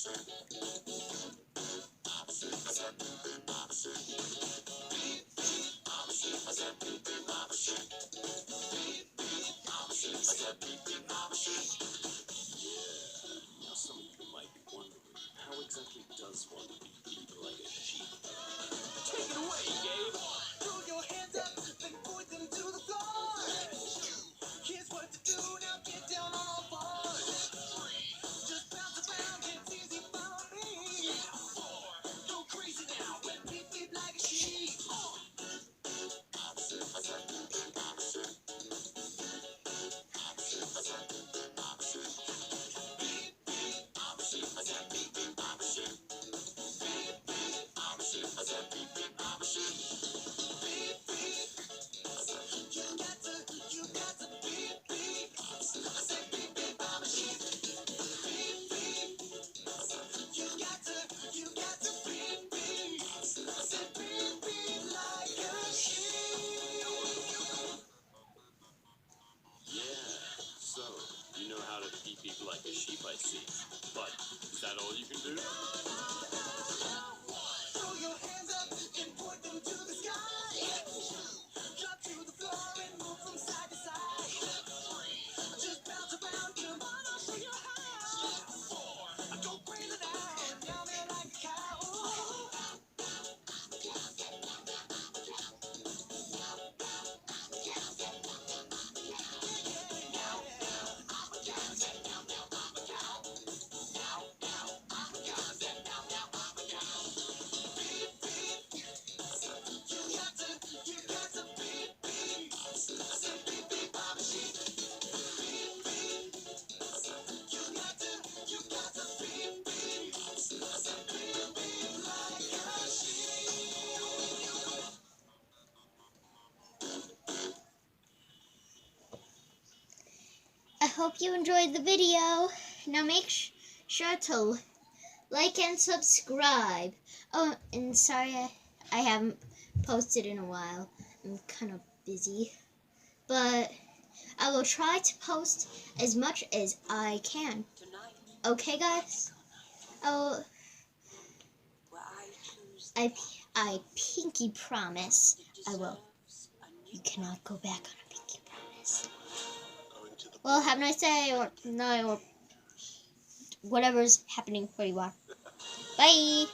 Now some of you might be wondering, how exactly does one beep like a sheep? Take it away, Gabe! Throw your hands up and point them to the floor. Here's what to do, now get down on all fours. Just bounce around, it's easy for me. Go crazy now and beep beep like a sheep. You got to beep beep. I said beep beep, I'm a sheep. Beep beep. You got to beep beep. I said beep beep like a sheep. Yeah, so, you know how to beep beep like a sheep, I see. But, is that all you can do? Throw your hands up and point them to the sky. Drop to the floor and move from side to side. Just bounce around, come on, I'll show you how. Go crazy now, down there like a cow. You got to beep beep. I said beep beep, I'm a sheep. Beep beep. You got to beep beep. I said beep beep like a sheep. I hope you enjoyed the video. Now make sure to like and subscribe. Oh, and sorry I haven't posted in a while. I'm kind of busy. But I will try to post as much as I can. Okay, guys? Oh, I pinky promise I will. You cannot go back on a pinky promise. Well, have a nice day or night or whatever's happening where you are. Bye!